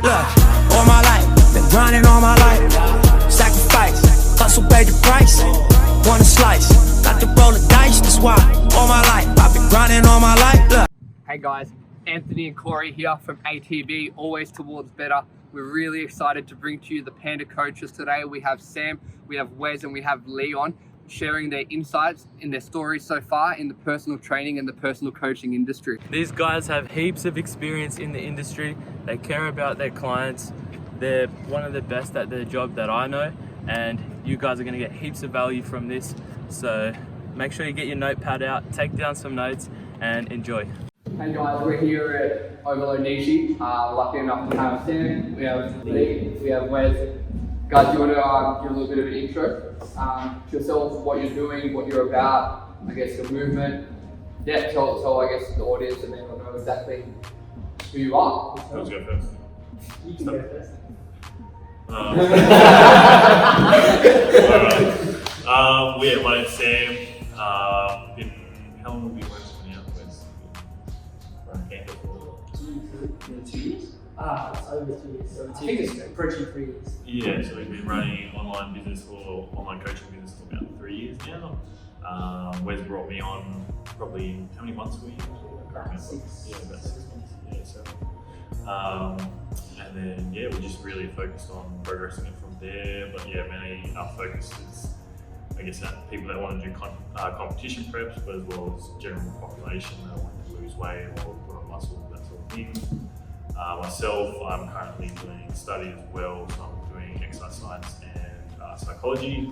Look, all my life, been grinding all my life. Sacrifice, hustle paid the price. Want a slice, got to roll the dice. That's why all my life, I've been grinding all my life. Look. Hey guys, Anthony and Corey here from ATB, Always Towards Better. We're really excited to bring to you the Panda coaches today. We have Sam, we have Wes, and we have Leon sharing their insights in their stories so far in the personal training and the personal coaching industry. These guys have heaps of experience in the industry. They care about their clients. They're one of the best at their job that I know, and you guys are going to get heaps of value from this. So make sure you get your notepad out, take down some notes, and enjoy. Hey guys, we're here at Overload Nishi. Lucky enough to have Sam, we have Lee, we have Wes. Guys, do you want to give a little bit of an intro to yourself, what you're doing, what you're about, I guess the movement. Yeah, tell I guess the audience and they will know exactly who you are. Let's go first. You can go first. Alright. Yeah, my name's Sam. How long have we worked on the Outwest? In 2 years? It's over 2 years. I think it's approaching 3 years. Yeah, so we've been running online coaching business for about 3 years now. Wes brought me on probably, how many months were you? About 6. Yeah, about 6 months. Yeah, so. And then, yeah, we just really focused on progressing it from there. But yeah, mainly our focus is, I guess, at people that want to do competition preps, but as well as general population that want to lose weight or put on muscle, that sort of thing. Myself, I'm currently doing study as well, so I'm doing exercise science and psychology,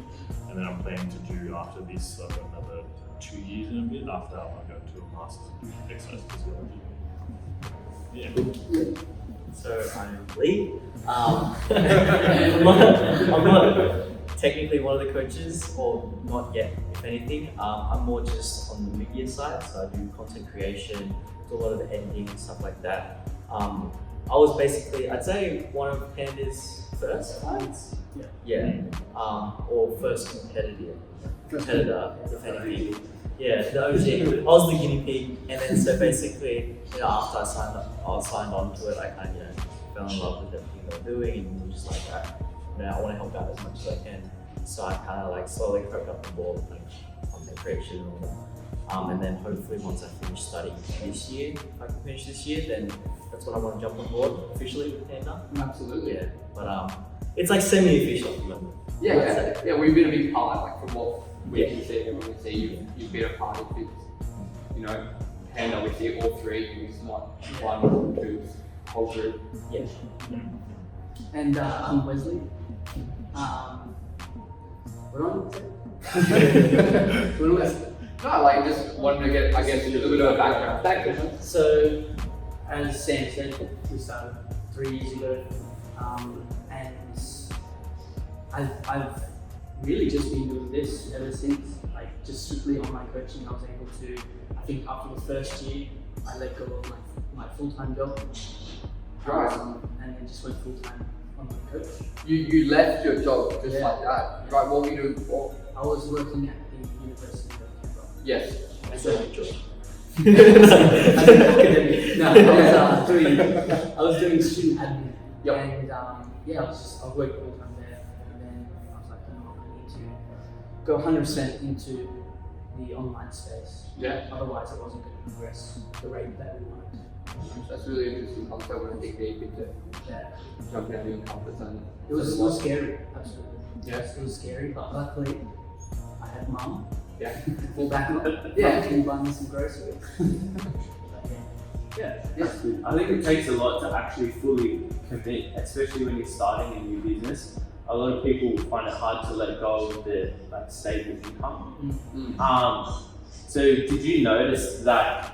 and then I'm planning to do after this, I've got another 2 years and a bit after I go to a master's in exercise physiology. Yeah. So I'm Lee. I'm not technically one of the coaches, or not yet, if anything. I'm more just on the media side, so I do content creation, do a lot of the editing and stuff like that. I was basically, I'd say, one of Panda's first clients. Yeah. Or first competitor, if anything. Yeah, the OG. I was the guinea pig, and then so basically, after I signed on to it, I kind of, fell in love with everything they were doing, and was just like, I want to help out as much as I can. So I kind of slowly crept up the ball with content creation and all that. And then hopefully once I finish studying this year, if I can finish this year, then that's when I want to jump on board officially with Panda. Absolutely. Yeah, but it's like semi-official at the moment. Yeah, we've been a big part, from what we can see and when we see you've been a part of this, Panda, we see all three, it's not one or two, whole group. Yeah. And I'm Wesley. What am I saying? No, just wanted to get, I guess, a little bit of a background. So, as Sam said, we started 3 years ago, and I've really just been doing this ever since. Just strictly online coaching. I was able to, I think after the first year, I let go of my full-time job. Right. And then just went full-time online coach. You left your job just like that. Right, what were you doing before? I was working at the University of Canberra. Yes. As a job. I was doing student admin. Yep. And I was working full-time there. And then I was like, I need to go 100% into the online space. Yeah. Otherwise, I wasn't going to progress the rate that we wanted. That's really interesting concept when I think deep into jumping out of your comfort zone. It was scary, absolutely. Yes. It was scary, but luckily I had mum. Yeah. Full back up. Actually buying me some groceries. Yeah, I think it takes a lot to actually fully commit, especially when you're starting a new business. A lot of people find it hard to let go of the stable income. Mm-hmm. So did you notice that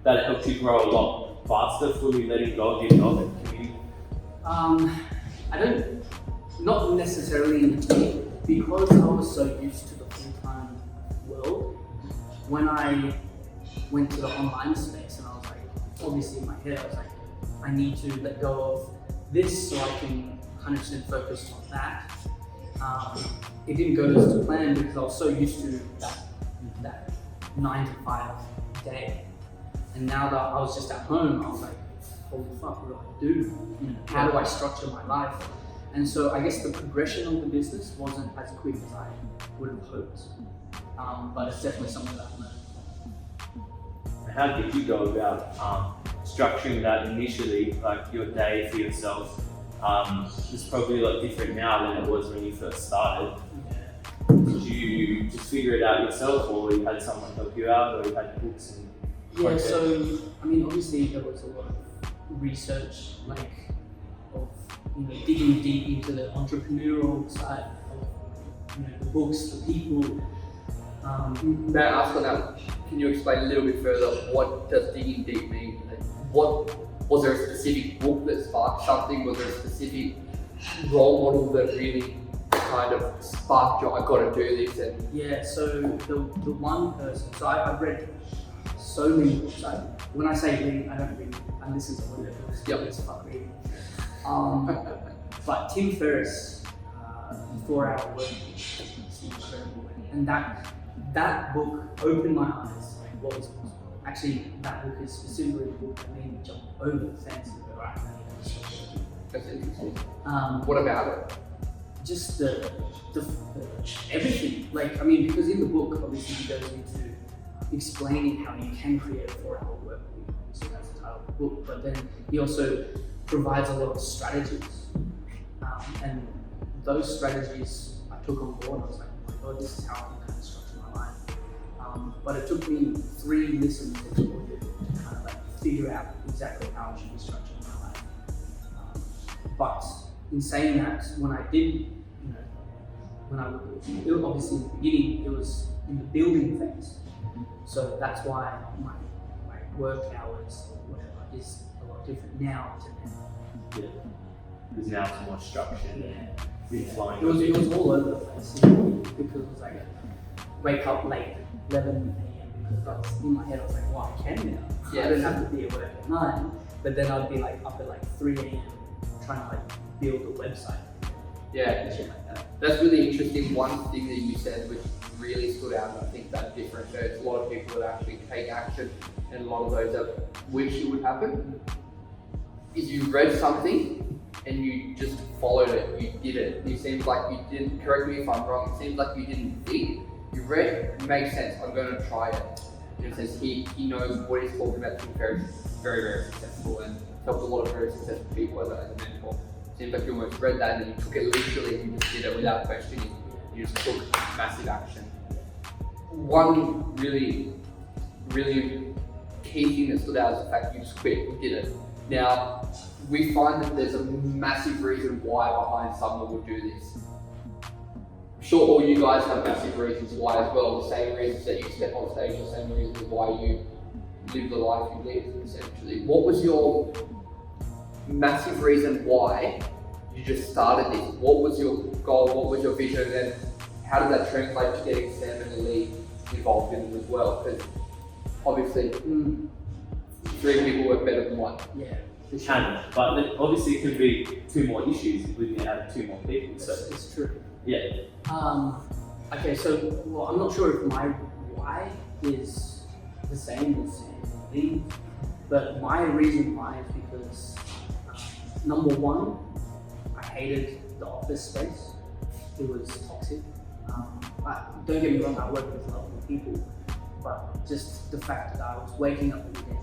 it helped you grow a lot faster, fully letting go of your job and commuting? I don't, not necessarily because I was so used to the full-time world. When I went to the online space, and I was obviously in my head, I was I need to let go of this so I can 100% focus on that. It didn't go as planned because I was so used to that 9 to 5 day. And now that I was just at home, I was holy fuck, what do I do? You know, how do I structure my life? And so I guess the progression of the business wasn't as quick as I would have hoped. But it's definitely something that I've learned. How did you go about structuring that initially, like your day for yourself? It's probably a lot different now than it was when you first started. Did you just figure it out yourself, or you had someone help you out, or you had books and Yeah, content? so I mean, obviously there was a lot of research, like of digging deep into the entrepreneurial side of the books, the people. May I ask on that? Can you explain a little bit further? What does digging deep mean? Like, what was there a specific book that sparked something? Was there a specific role model that really kind of sparked you? I got to do this. And Yeah, so the one person. So I've read so many books. When I say read, I don't read. I listen to audiobooks. Yep. It's fuck reading. But Tim Ferriss, 4 Hour Work Week, is incredible, and that book opened my eyes. Like what was possible. Actually, that book is specifically the book that made me jump over the fence and go, right, that's interesting. um, What about it? just the everything. Like, I mean, because in the book, obviously, he goes into explaining how you can create a 4-hour work week. So that's the title of the book. But then he also provides a lot of strategies, and those strategies I took on board. I was like, oh my god, this is how I can kind of structure my life. But it took me 3 listens of the audio to kind of like figure out exactly how I should be structuring my life. But in saying that, when I did, obviously in the beginning, it was in the building phase. So that's why my work hours or whatever is a lot different now to then. Yeah. There's now some more structure. Yeah. It's flying. It was all over the place because it was like wake up late, 11 a.m. because I was in my head. I was like, well, I can now. Yeah. I don't have to be at work at 9, but then I'd be like up at like 3 a.m. trying to like build a website. Yeah. And shit like that. That's really interesting. One thing that you said which really stood out, and I think that differentiates a lot of people that actually take action, and a lot of those that wish it would happen, is you read something and you just followed it, you did it. It seems like you didn't, correct me if I'm wrong, it seems like you didn't think. You read, it makes sense, I'm going to try it. In a sense, he knows what he's talking about. He's very, very, very successful and helped a lot of very successful people as a mentor. Seems like you almost read that and then you took it literally and you just did it without questioning. You just took massive action. One really, really key thing that stood out is the fact you just quit, you did it. Now, we find that there's a massive reason why behind someone would do this. I'm sure all you guys have massive reasons why as well, the same reasons that you step on stage, the same reasons why you live the life you live, essentially. What was your massive reason why you just started this? What was your goal? What was your vision? And how did that translate to getting Sam and Lee involved in it as well? Because obviously, 3 people work better than 1. Yeah. It can, but then obviously it could be 2 more issues if we can add 2 more people. So It's true. yeah. Okay, so well, I'm not sure if my why is the same as Lee, but my reason why is because number 1, I hated the office space. It was toxic. Don't get me wrong, I work with lovely people, but just the fact that I was waking up every day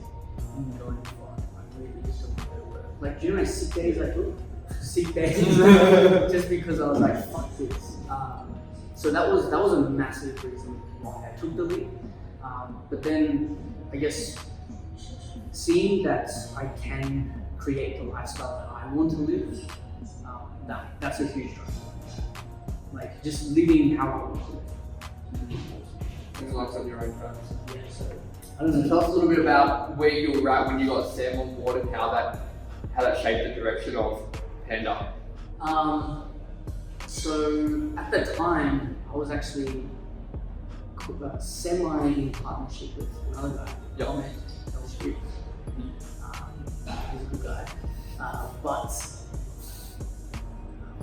and going, I really just don't want to go to work. Like, do you know how many sick days I took? Sick days, just because I was like, fuck this. So that was a massive reason why I took the lead. But then, I guess, seeing that I can create the lifestyle that I want to live, that's a huge drive. Like, just living how I want to live. Things like on your own terms. Yeah, so, I don't know, tell us a little bit about where you were at when you got Sam on board and how that shaped the direction of Panda. So at the time, I was actually semi in partnership with another guy, Ahmed. That was good. He's a good guy. But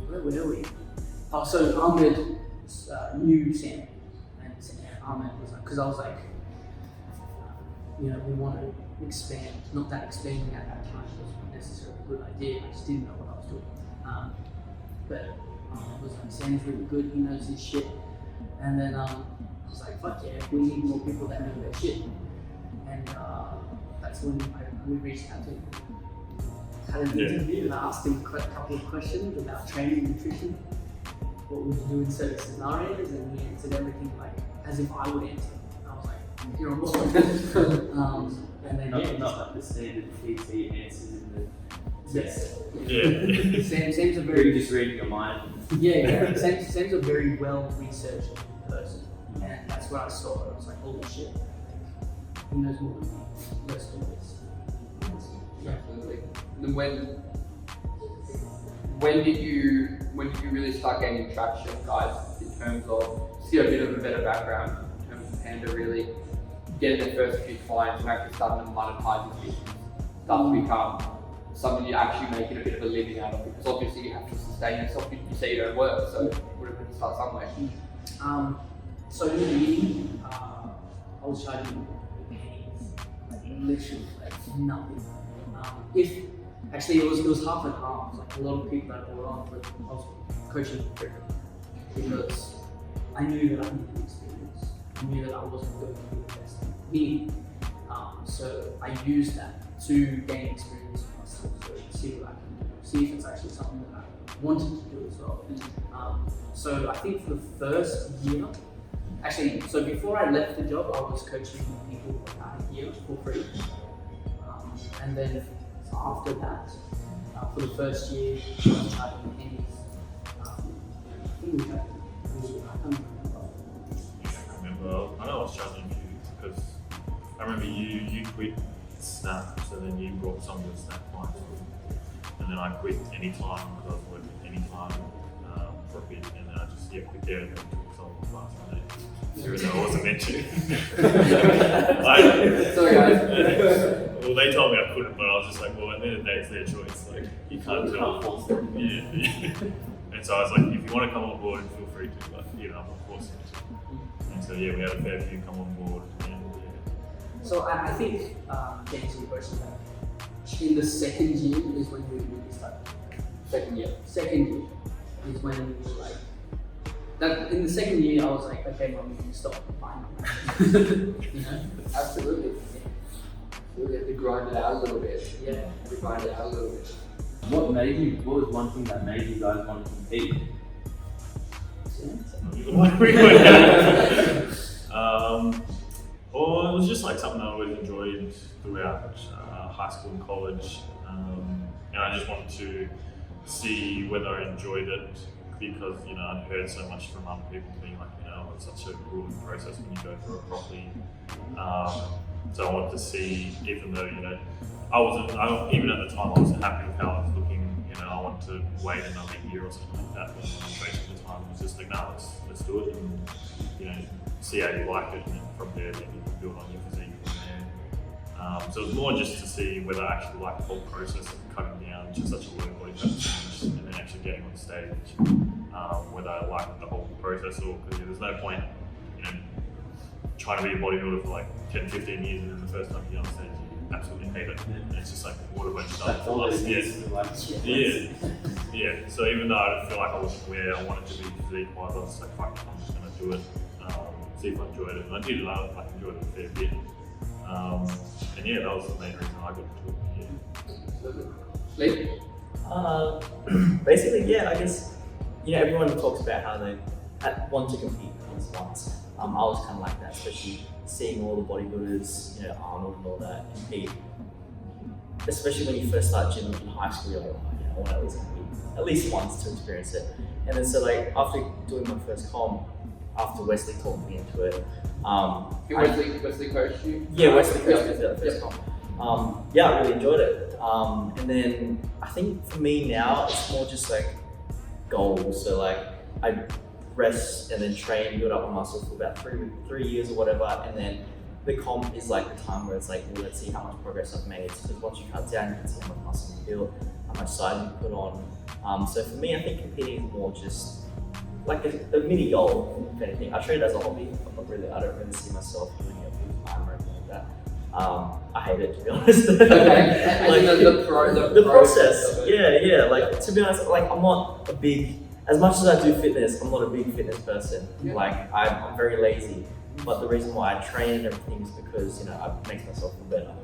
where were we? Oh, so Ahmed knew Sam, and Ahmed was like, because I was like, we want to expand. Not that expanding at that time was necessarily a good idea. I just didn't know what I was doing. But it was like, Sam's really good. He knows his shit. And then I was like, fuck yeah, we need more people that know their shit. And that's when we reached out to him. Had an interview and I asked him a couple of questions about training and nutrition. What would you do in certain scenarios? And he answered everything like as if I would answer. I was like, you're on board. And then Not like the standard PT answers in the yes. Yeah. Sam's a You're very just reading your mind. yeah. Sam's a very well researched person, and that's what I saw. I was like, holy shit, he knows more than me. Let's do this. Absolutely. And when did you really start gaining traction, guys, in terms of see a bit of a better background in terms of Panda really getting their first few clients and actually starting to monetize this business, start to become something you actually make it a bit of a living out of, because obviously you have to sustain yourself. You say you don't work, so we're going to start somewhere. So in the beginning, I was charging pennies, like literally like nothing. If actually it was half and half. Like a lot of people that I brought on, but I was coaching for free because I knew that I needed experience. I knew that I wasn't going to be the best in me. So I used that to gain experience for myself, so see what I can do, see if it's actually something that I wanted to do as well. So I think for the first year, actually, so before I left the job, I was coaching people for about a year for free. And then after that, for the first year, I was charging pennies. I think I know I was challenging you because I remember you quit Snap, so then you brought some of the Snap clients in. And then I quit Anytime because I was working Anytime for a bit, and then I just quit there and then took some of the class from there. Even though I wasn't meant to. Sorry guys. Well, they told me I couldn't, but I was just like, well, at the end of the day, it's their choice. Like, you can't tell. Yeah. And so I was like, if you want to come on board, feel free to, but I'm not forcing you to. And so we had a fair few come on board. And, So I think, to answer your question, in the second year is when we really started. Second year is when we were like, that in the second year I was like, okay, mom, you can stop buying that. Absolutely. We have to grind it out a little bit. Yeah. We grind it out a little bit. What was one thing that made you guys want to compete? Well, it was just like something I always enjoyed throughout high school and college, and I just wanted to see whether I enjoyed it because I'd heard so much from other people being like, it's such a grueling process when you go through it properly. So I wanted to see, even though even at the time I wasn't happy with how I was looking. I wanted to wait another year or something like that. But basically, the time was just like, no, let's do it, and see how you like it, and then from there, then you can build on your physique from there. So it was more just to see whether I actually liked the whole process of cutting down to such a low body fat percentage, and then actually getting on stage, whether I liked the whole process, or because there's no point, trying to be a bodybuilder for like 10, 15 years, and then the first time you get on stage, you absolutely hate it. And it's just like, what have I done for the last year? Yeah. So even though I feel like I wasn't where I wanted to be physique-wise, I was just like, fuck it, I'm just going to do it, see if I enjoyed it. And I did love it, I enjoyed it a fair bit. And yeah, that was the main reason I got into it. Lee? Basically, yeah, I guess, everyone talks about how they want to compete once. I was kind of like that, especially seeing all the bodybuilders, Arnold and all that, compete. Especially when you first start gym in high school, you're like, I want to at least compete, at least once to experience it. And then so like, after doing my first comp, after Wesley talked me into it, Wesley coached you? Yeah, Wesley coached me for that first comp. Yeah, I really enjoyed it. And then I think for me now, it's more just like goals. So like, I rest and then train, build up my muscle for about 3 years or whatever, and then the comp is like the time where it's like, well, let's see how much progress I've made. Because once you cut down, you can see how much muscle you build, how much size you put on. So for me, I think competing is more just like a mini goal, if anything. I treat it as a hobby. I don't really see myself doing it full time or anything like that. I hate it, to be honest. Okay, Like, the process. of it. Yeah. Like, to be honest, like, I'm not a big, as much as I do fitness, I'm not a big fitness person. Yeah. Like, I'm very lazy. But the reason why I train and everything is because, you know, it makes myself feel better.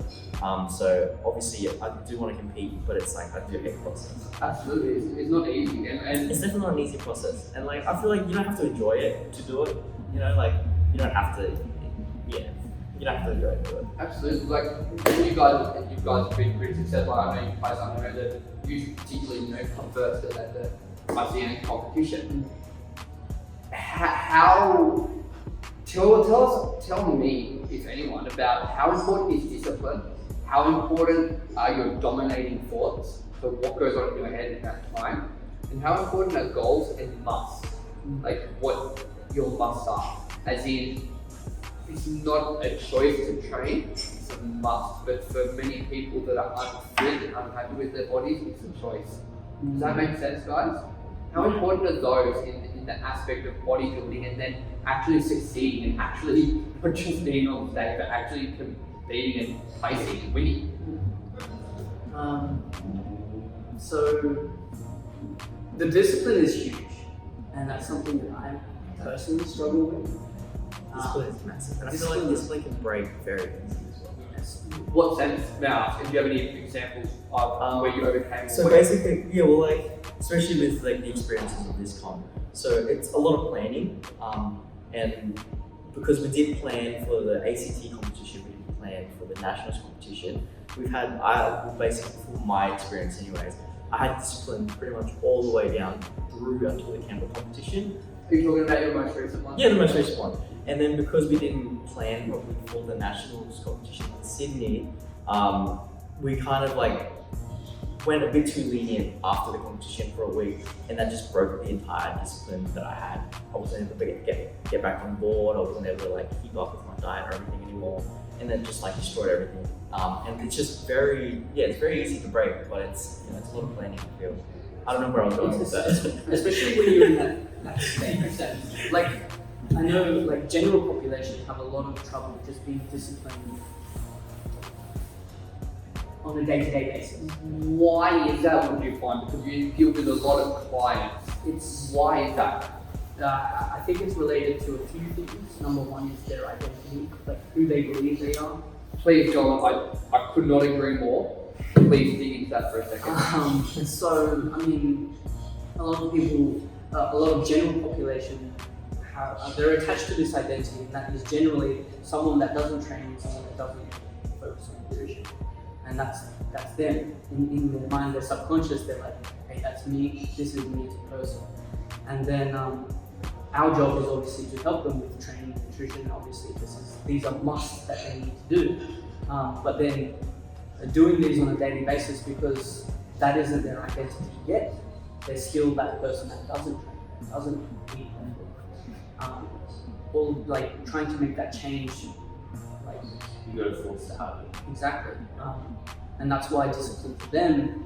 So obviously I do want to compete, but it's like, I do hate the process. Absolutely, it's not easy, and It's definitely not an easy process. And like, I feel like you don't have to enjoy it to do it. You know, like, you don't have to, you don't have to enjoy it to do it. absolutely. Like you guys have been pretty successful. I know you guys know that you particularly come first at the ICN competition. How? Tell me, if anyone, about how important is discipline, how important are your dominating thoughts, so what goes on in your head at that time, and how important are goals and musts, like what your musts are, as in, it's not a choice to train, it's a must, but for many people that are unfit and unhappy with their bodies, it's a choice. Does that make sense, guys? How important are those in the aspect of bodybuilding and then actually succeeding and actually not just being on stage, but actually competing and placing and winning? So the discipline is huge, and that's something that I personally struggle with. Discipline is massive. And I feel like discipline can break very easily as well. Yes. What sense? Now, do you have any examples of where you overcame? So basically, yeah, well, like, especially with like the experiences of this comp. So it's a lot of planning, and because we did plan for the ACT competition, we didn't plan for the nationals competition. Basically, from my experience anyways, I had discipline pretty much all the way down through until the Canberra competition. Are you talking about your most recent one? Yeah, the most recent one. And then because we didn't plan properly for the nationals competition in Sydney, we kind of like went a bit too lenient after the competition for a week, and that just broke the entire discipline that I had. I wasn't able to get back on board. I wasn't able to like keep up with my diet or everything anymore, and then just like destroyed everything. And it's just it's very easy to break, but it's it's a lot of planning. I feel. I don't know where I was going with that. Especially when you're in that state. Like, I know like general population have a lot of trouble just being disciplined on a day-to-day basis. Why is that, what you find? Because you deal with a lot of clients. Why is that? I think it's related to a few things. Number one is their identity, like who they believe they are. Please, John, I could not agree more. Please dig into that for a second. So, I mean, a lot of people, a lot of general population, they're attached to this identity, and that is generally someone that doesn't train, someone that doesn't focus on nutrition. And that's them. In their mind, their subconscious, they're like, hey, that's me, this is me as a person. And then our job is obviously to help them with training and nutrition. Obviously, these are musts that they need to do. But then doing these on a daily basis, because that isn't their identity yet, they're still that person that doesn't train, that doesn't eat properly. Or like trying to make that change, like You gotta force it out. exactly. And that's why discipline for them,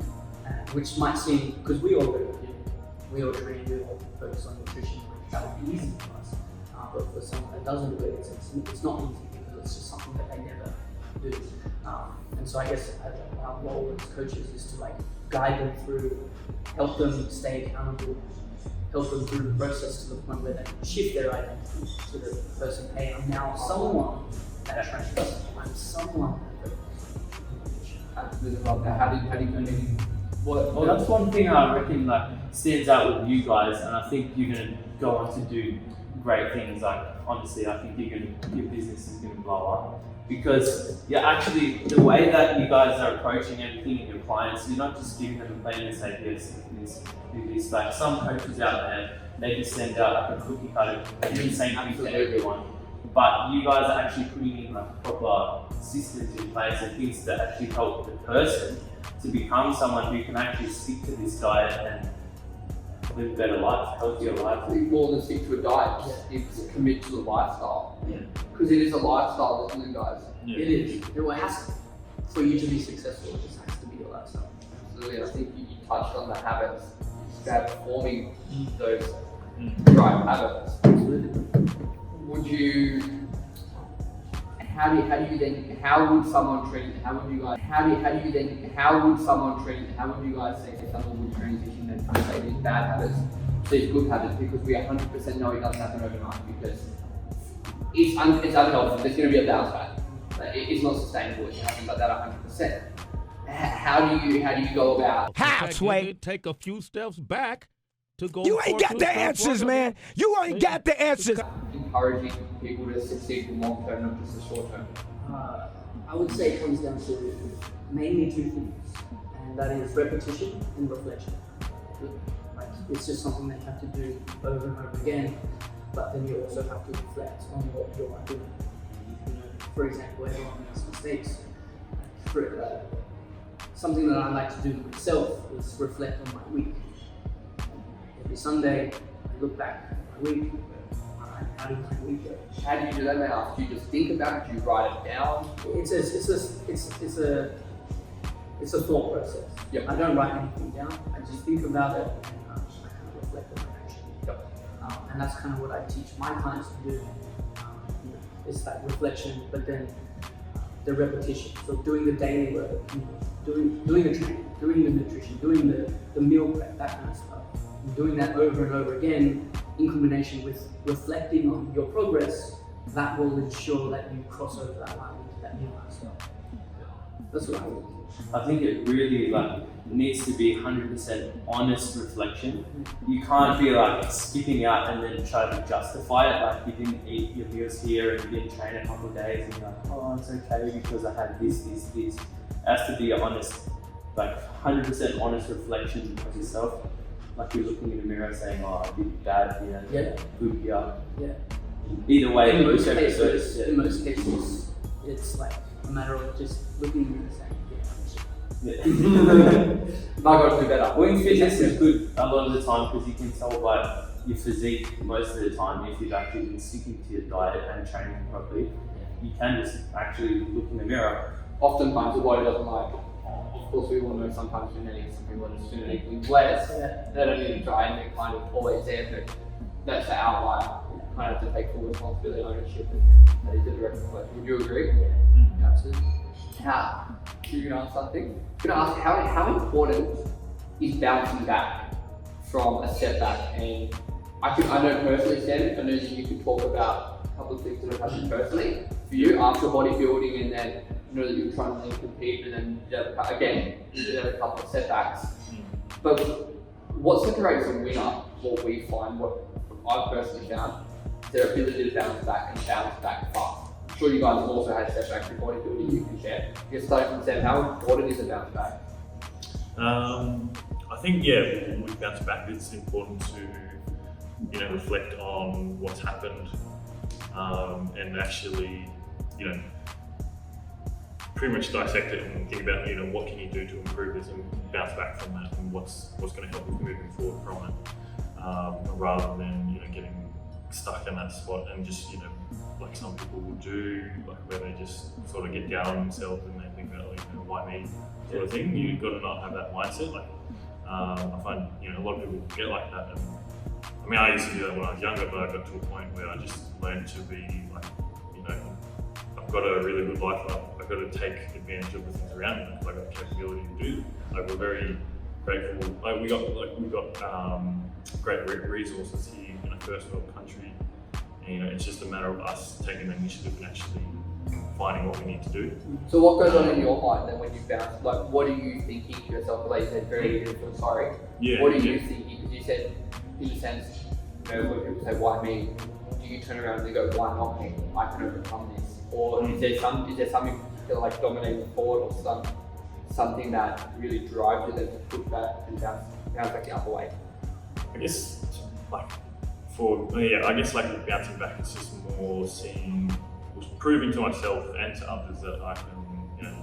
which might seem, because we all go to the gym, we all train, we all focus on nutrition, that would be easy for us. But for someone that doesn't do it, it's not easy because it's just something that they never do. And so I guess our role as coaches is to like guide them through, help them stay accountable, help them through the process to the point where they can shift their identity to the person, hey, I'm now someone that trains, I'm someone that focuses. Absolutely love that. How do you mean? Well, that's one thing I reckon like stands out with you guys, and I think you're gonna go on to do great things. Like honestly, I think your business is gonna blow up because you're actually the way that you guys are approaching everything in your clients. You're not just giving them a plan and say yes, do this. Like some coaches out there, they just send out like a cookie cutter, do the same thing to everyone. But you guys are actually putting in like proper systems in place and things that actually help the person to become someone who can actually stick to this diet and live a better life, healthier life. More than stick to a diet, it's commit to a lifestyle. Yeah. Because it is a lifestyle, isn't it, guys? Yeah. It is. It has to. For you to be successful, it just has to be your lifestyle. Absolutely. I think you touched on the habits, about forming those right habits. Absolutely. Would you? how would someone say someone would transition and translate these bad habits to these good habits? Because we 100% know it doesn't happen overnight, because it's unhealthy. There's going to be a bounce back. It's not sustainable. It happens like that 100%. How do you go about? How, Sway? Take a few steps back to go. You ain't got the answers, man. You ain't got the answers. Encouraging people to succeed in long term, not just the short term. I would say it comes down to mainly two things, and that is repetition and reflection. Like, it's just something that you have to do over and over again, but then you also have to reflect on what you are doing. You know, for example, everyone makes mistakes. Something that I like to do myself is reflect on my week. Every Sunday, I look back at my week. How did my week go? How do you do that now? Do you just think about it? Do you write it down? It's a thought process. Yep. I don't write anything down. I just think about it and I kind of reflect on my action. Yep. And that's kind of what I teach my clients to do. It's that reflection, but then the repetition. So doing the daily work, doing the training, doing the nutrition, doing the meal prep, that kind of stuff. And doing that over and over again in combination with reflecting on your progress, that will ensure that you cross over that line into that new lifestyle. That's what I think. I think it really needs to be 100% honest reflection. You can't be skipping out and then try to justify it, like you didn't eat your meals here and you didn't train a couple of days and you're like, oh, it's okay because I had this. It has to be honest, 100% honest reflection of yourself. Like you're looking in the mirror saying, oh, I did bad here, good here. Yeah. Either way, in most cases, it's like a matter of just looking in the mirror saying, I got to do better. Well, in fitness is good a lot of the time because you can tell by your physique most of the time if you've actually been sticking to your diet and training properly. You can just actually look in the mirror. Oftentimes the body doesn't like. Of course, we all know sometimes genetics. Some people are just genetically blessed. They don't need to try and they're kind of always there, but that's the outlier. You kind of have to take full responsibility and ownership, and that is the direct reflection. Would you agree? Yeah, absolutely. How? You can ask something. I'm going to ask how important is bouncing back from a setback? And I know personally, Sam, I know that you could talk about a couple of things that have happened personally for you after bodybuilding, and then you know that you were trying to compete, and then you had a couple of setbacks. But what separates a winner, what we find, what I've personally found, is their ability to bounce back and bounce back fast. I'm sure you guys have also had setbacks in bodybuilding you can share. Just starting from Sam, how important is a bounce back? I think with bounce back, it's important to reflect on what's happened and actually pretty much dissect it and think about what can you do to improve this and bounce back from that, and what's going to help you moving forward from it, rather than getting stuck in that spot and just like some people will do, where they just sort of get down on themselves and they think about why me sort of thing. You've got to not have that mindset. I find a lot of people get like that, and I mean I used to do that when I was younger, but I got to a point where I just learned to be I've got a really good life. I've got to take advantage of the things around me because I've got the capability to do that. We're very grateful. We've got great resources here in a first world country. And, it's just a matter of us taking the initiative and actually finding what we need to do. So what goes on in your mind then when you bounce? What are you thinking to yourself? Like you said, very easy to feel sorry. Yeah. What are you thinking? Because you said, in a sense, when people say, why me? Do you turn around and go, why not me? I can overcome this. Or is there something particular dominating the thought, or something that really drives you that to push back and bounce back the other way? I guess bouncing back, it's just more proving to myself and to others that I can,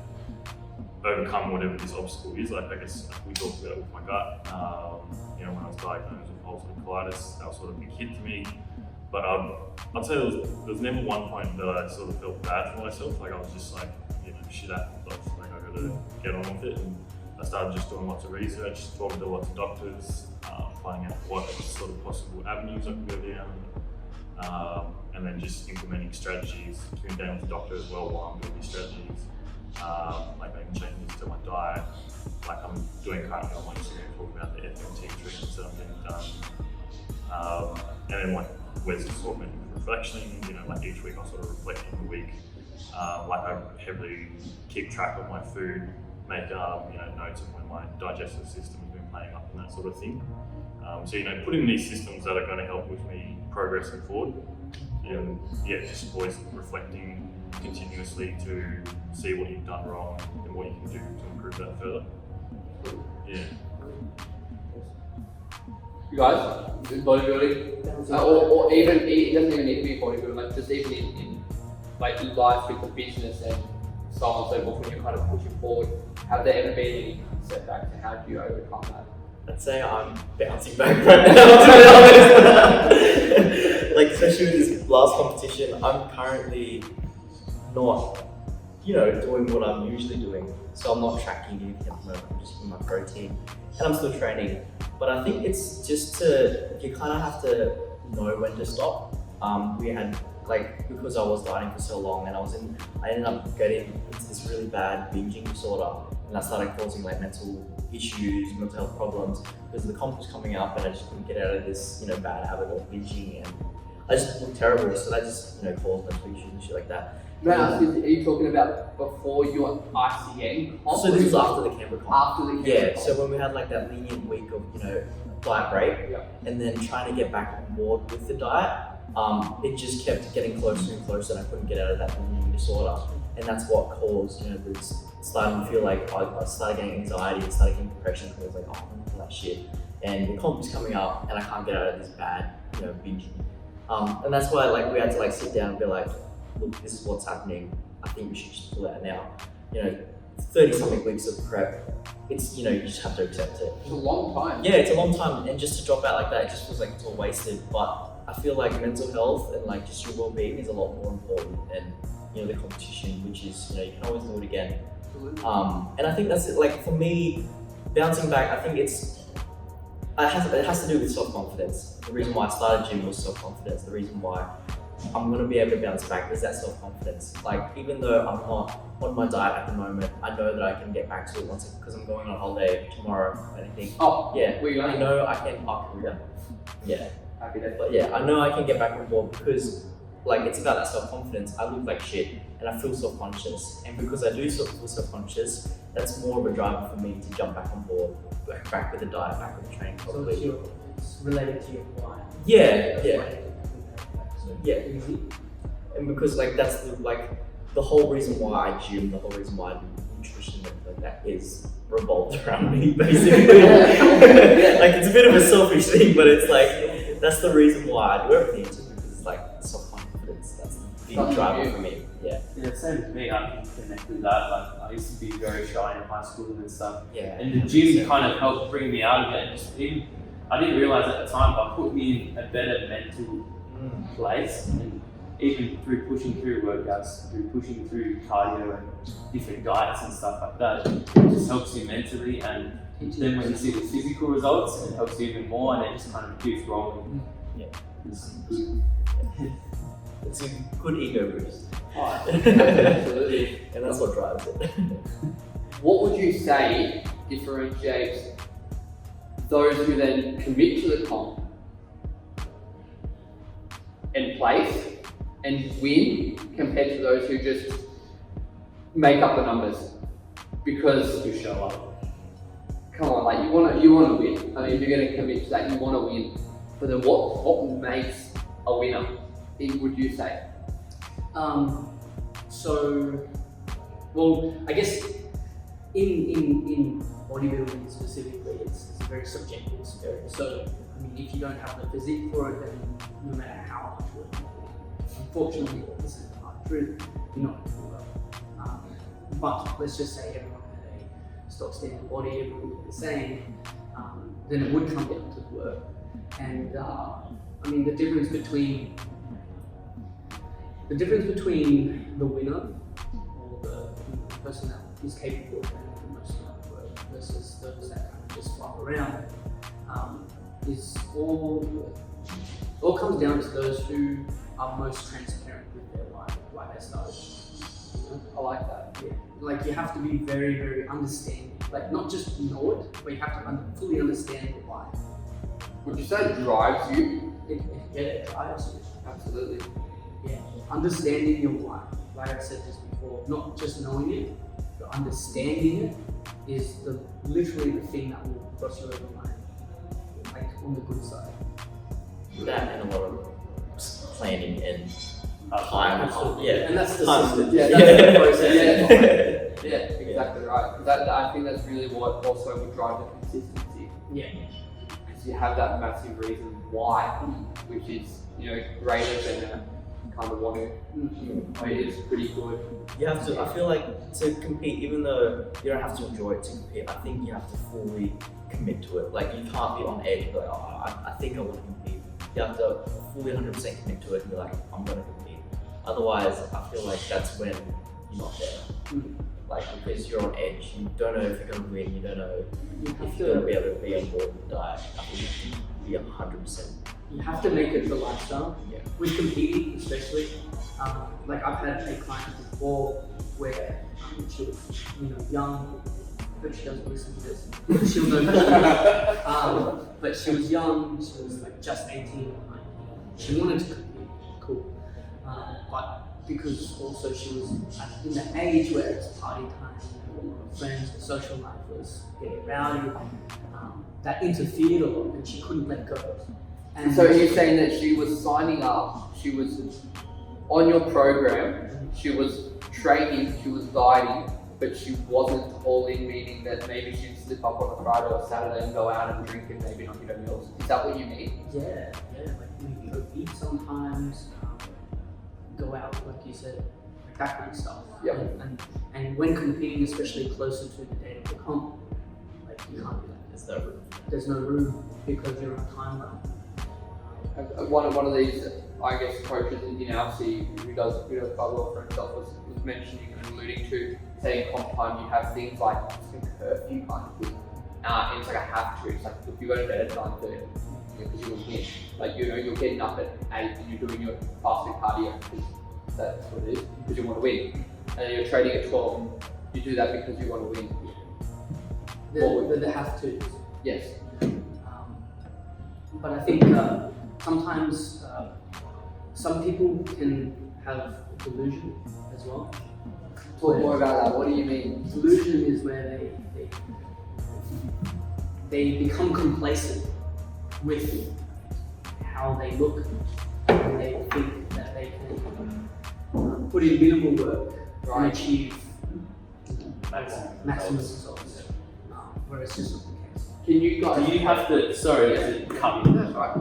overcome whatever this obstacle is. I guess we talked about it with my gut. When I was diagnosed with ulcerative colitis, that was sort of a big hit to me. But I'd say there was never one point that I sort of felt bad for myself. I was just shit happens. I got to get on with it. And I started just doing lots of research, talking to lots of doctors, finding out what sort of possible avenues I could go down. and then just implementing strategies, communicating with the doctor as well while I'm doing these strategies, like making changes to my diet, like I'm doing currently on my Instagram, talking about the FMT treatments that I'm getting done, and then like Wes just talking about reflection, you know, like each week I sort of reflect on the week, like I heavily keep track of my food, make you know, notes of when my digestive system has been playing up and that sort of thing. So, you know, putting these systems that are going to help with me progressing forward, and yeah, just always reflecting continuously to see what you've done wrong and what you can do to improve that further. Yeah. You guys, bodybuilding, or even, it doesn't even need to be bodybuilding, like just even in like life with the business and so on and so forth, when you're kind of pushing forward, have there ever been any setbacks and how do you overcome that? I'd say I'm bouncing back right now, to be honest. Like, especially with this last competition, I'm currently not, you know, doing what I'm usually doing. So I'm not tracking anything at the moment, I'm just eating my protein and I'm still training. But I think it's just you kind of have to know when to stop. We had, like, because I was dieting for so long and I ended up getting into this really bad binging disorder, and that started causing like mental issues, mental health problems, because the comp was coming up and I just couldn't get out of this, you know, bad habit of binging, and I just looked terrible. So that just, you know, caused mental issues and shit like that. Now, are you talking about before your ICN comp? So this was after the Canberra comp. After the Canberra Yeah, comp. so when we had like that lenient week of, you know, diet break, and then trying to get back on board with the diet, it just kept getting closer and closer, and I couldn't get out of that binging disorder, and that's what caused, you know, this starting to feel like I started getting anxiety and started getting depression, because I was like, oh, I'm doing that shit, and the comp is coming up, and I can't get out of this bad, you know, binging. And that's why, like, we had to like sit down and be like, look, this is what's happening. I think we should just pull out now. You know, 30-something weeks of prep. It's, you know, you just have to accept it. It's a long time. Yeah, it's a long time, and just to drop out like that, it just feels like it's all wasted. But I feel like mental health and like just your well-being is a lot more important than, you know, the competition, which is, you know, you can always do it again. And I think that's it. Like, for me, bouncing back, I think it has to do with self-confidence. The reason why I started gym was self-confidence. The reason why I'm gonna be able to bounce back is that self-confidence. Like, even though I'm not on my diet at the moment, I know that I can get back to it once, because I'm going on holiday tomorrow, I think. Oh, yeah. Where you going? I know I can, Korea. Yeah. Happy day. But yeah, I know I can get back on board, because like, it's about that self-confidence. I look like shit and I feel self-conscious, and because I do feel self-conscious, that's more of a driver for me to jump back on board, back with the diet, back with the training properly. So it's related to your why. Yeah. So Yeah. easy. And because like that's the whole reason why I gym, the whole reason why I do nutrition like that is revolved around me, basically. Like, it's a bit of a selfish thing, but it's like, that's the reason why I do everything, just because it's like self-confidence. That's the big driver for me. Yeah. Yeah, same with me. I can connect with that. Like, I used to be very shy in high school and stuff. Yeah. And the gym kind of helped bring me out of it. And just even, I didn't realize at the time, but put me in a better mental place. And even through pushing through workouts, through pushing through cardio and different diets and stuff like that, it just helps you mentally. And then when you see the physical results, it helps you even more, and it just kind of keeps rolling. Yeah. It's good. It's a good ego boost. Absolutely. And that's what drives it. What would you say differentiates those who then commit to the comp and place and win compared to those who just make up the numbers? Because To show up. come on, like you want to win. I mean, if you're going to commit to that, you want to win. But then what makes a winner? Would you say? So, well, I guess in bodybuilding specifically, it's a very subjective experience. So, I mean, if you don't have the physique for it, then no matter how much work you do, unfortunately, this is the hard truth, you're not going to do well. But let's just say everyone had a stock standard body, everyone was the same, then it would come down to work. And I mean, the difference between the winner or the person that is capable of doing the most amount of work versus those that kind of just flop around is all all comes down to those who are most transparent with their why they started. I like that. Yeah, like you have to be very, very understanding. Like not just know it, but you have to fully understand the why. Would you say it drives you? It drives you. Absolutely. Yeah, understanding your why. Like I said just before, not just knowing it, but understanding it is literally the thing that will cross you over the line. Like on the good side. That and a lot of planning and time. Absolutely. Yeah, And that's the Time. system. Yeah, that's the process. Yeah, exactly right. I think that's really what also would drive the consistency. Yeah. Because you have that massive reason why, which is greater than kind of want to. It is pretty good. You have to. I feel like to compete, even though you don't have to enjoy it to compete, I think you have to fully commit to it. Like you can't be on edge, like I think I want to compete. You have to fully 100% commit to it and be like, I'm gonna compete. Otherwise, I feel like that's when you're not there. Like because you're on edge, you don't know if you're gonna win, you don't know if you're gonna be able to be on board and die. I think you have to be 100%. You have to make it your lifestyle. Yeah. With competing, especially. Like I've had a client before where she was, young. But she doesn't listen to this. She'll know. But she was young. She was like just 18 or 19. She wanted to compete. Cool. But because also she was in the age where it's party time, friends, the social life was getting rowdy. That interfered a lot, and she couldn't let go. And So you're saying that she was signing up, she was on your program, she was training, she was guiding, but she wasn't all in, meaning that maybe she'd slip up on a Friday or Saturday and go out and drink and maybe not hit her meals. Is that what you mean? Yeah, like we go eat sometimes, go out, like you said, like that kind of stuff. Yep. And when competing, especially closer to the date of the comp, like you can't do that. There's no room. There's no room because you're on a time run. One of these, I guess, coaches in our city who does quite well for himself was mentioning and alluding to, say in comp time you have things like curfew kind of thing. And it's like a have to. It's like if you go to bed at 9:30 because you will win. Like you're getting up at 8 and you're doing your fasted cardio because that's what it is, because you want to win. And then you're training at 12. You do that because you want to win. The have tos. Yes. But I think sometimes some people can have delusion as well. Talk more about that. What do you mean? Delusion is where they become complacent with how they look, and they think that they can put in minimal work and achieve maximum results. Whereas it's just not the case. Can you guys? Do you have to, sorry to cut you, That's right.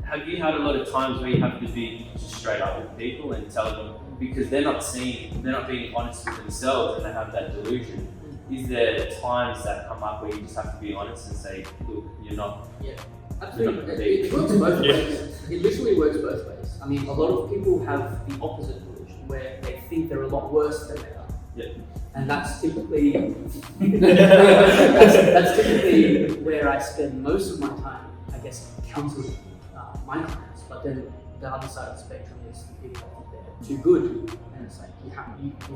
have you had a lot of times where you have to be straight up with people and tell them, because they're not being honest with themselves and they have that delusion? Is there times that come up where you just have to be honest and say, look, you're not? Yeah, absolutely. It works both ways. It literally works both ways. I mean, a lot of people have the opposite delusion where they think they're a lot worse than they are. Yeah. And that's typically that's typically where I spend most of my time, I guess, counseling my clients. But then the other side of the spectrum is the people that think they're too good, and it's like you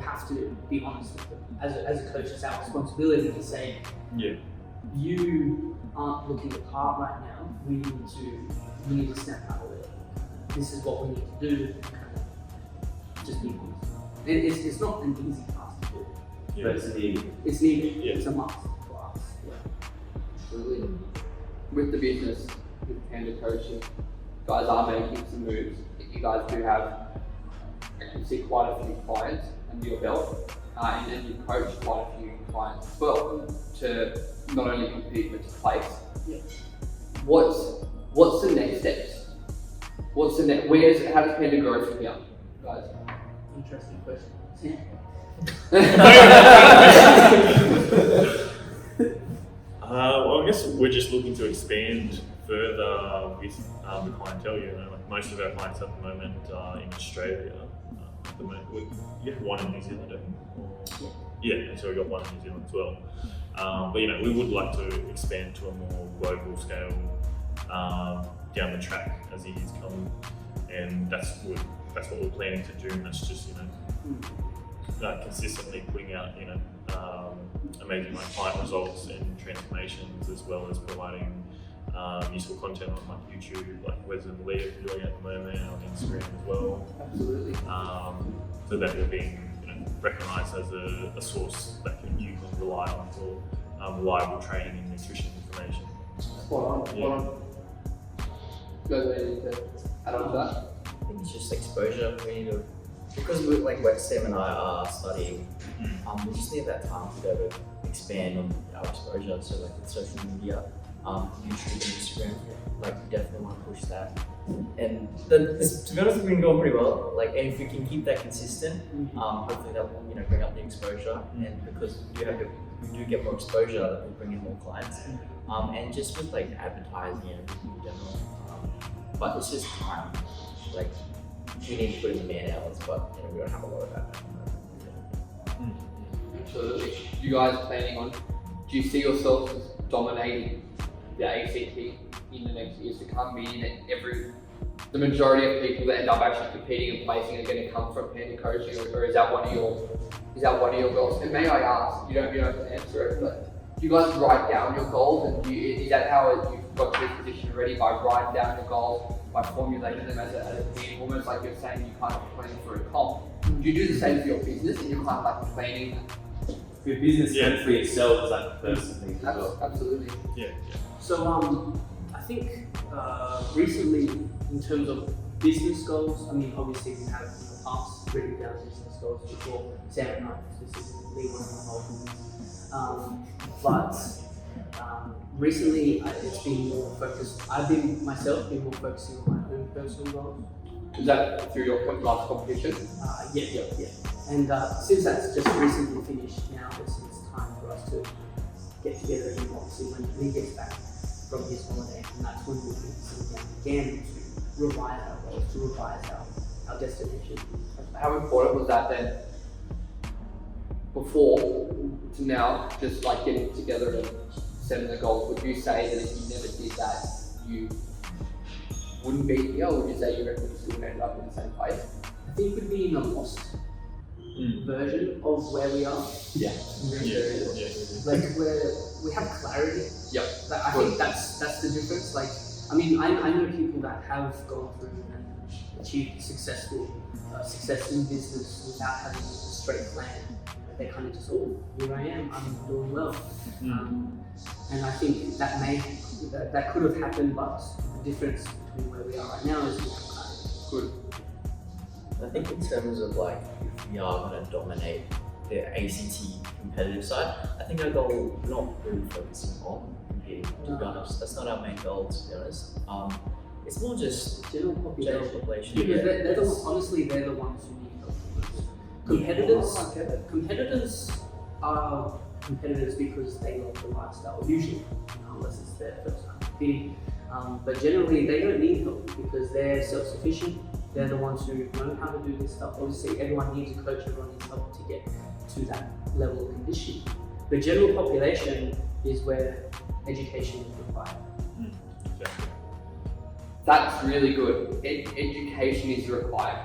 have to be honest with them. As a coach, it's our responsibility to say, you aren't looking the part right now. We need to snap out of it. This is what we need to do. Just be honest. It's not an easy task to do. Yeah. But it's needed. It's needed. Yeah. It's a must for us. Yeah. Absolutely. With the business, with Panda Coaching, you guys are making some moves. You guys do have, I can see quite a few clients under your belt, and then you coach quite a few clients as well to not only compete but to place. Yeah. What's the next steps? How does Panda grow from here, guys? Interesting question. Well, I guess we're just looking to expand further with the clientele. Like most of our clients at the moment are in Australia. At the moment, you have one in New Zealand, don't you? Yeah, and so we've got one in New Zealand as well. But we would like to expand to a more global scale down the track as the years come, and that's what we're planning to do, and that's just consistently putting out amazing client results and transformations, as well as providing useful content on like YouTube, like Wes and Lee are doing at the moment, on Instagram as well. Absolutely. So that we're being recognised as a source that you can rely on for reliable training and nutrition information. Spot on. Spot on. You guys anything to add on to that? I think it's just exposure. We need to, because we're like Sam and I are studying, we just need that time to be able to expand on our exposure. So like with social media, YouTube and Instagram, like we definitely want to push that. And to be honest, we've been going pretty well. Like, and if we can keep that consistent, hopefully that will bring up the exposure. And because we do get more exposure, that will bring in more clients. And just with like advertising and everything in general. But it's just time. Like, we need to put in the man hours, but we don't have a lot of that. Absolutely. You guys planning on? Do you see yourselves as dominating the ACT in the next years to come? Meaning that the majority of people that end up actually competing and placing are going to come from Panda Coaching, or is that one of your goals? And may I ask, you don't have to answer it, but do you guys write down your goals, and is that how you've got to this position already, by writing down your goals, by formulating them as a team, almost like you're saying you kind of planning for a comp? Do you do the same for your business, and you're kind of like planning For your business and for yourself as like a person thing as well. Absolutely. Yeah. So I think recently, in terms of business goals, I mean, obviously we have in the past written down business goals before Sam and I specifically were involved. But recently it's been more focused. I've been myself more focusing on my own personal goals. Is that through your last competition? Yeah. And since that's just recently finished, now it's time for us to get together and obviously when Lee gets back from his holiday, and that's when we'll be sitting down again to revise our goals, to revise our destination. How important was that then, before to now, just like getting together and setting the goals? Would you say that if you never did that, you wouldn't be here, or would you say you reckon you still end up in the same place? I think we'd be in a lost version of where we are. Yeah. Like we have clarity. Yep. Like, I think that's the difference. Like, I mean, I know people that have gone through and achieved success in business without having a straight plan. They kind of just, here I am, I'm doing well. And I think that could have happened, but the difference between where we are right now is we have clarity. Good. I think in terms of like, if we are going to dominate the ACT competitive side, I think our goal is not really focusing on competing, to be honest. That's not our main goal, to be honest. It's more just general population. Yeah. Because honestly, they're the ones who need help. Competitors are competitors because they love the lifestyle, usually, unless it's their first time competing. But generally, they don't need help because they're self-sufficient. They're the ones who know how to do this stuff. Obviously, everyone needs a coach, everyone needs help to get to that level of conditioning. The general population is where education is required. Exactly. That's really good. Education is required.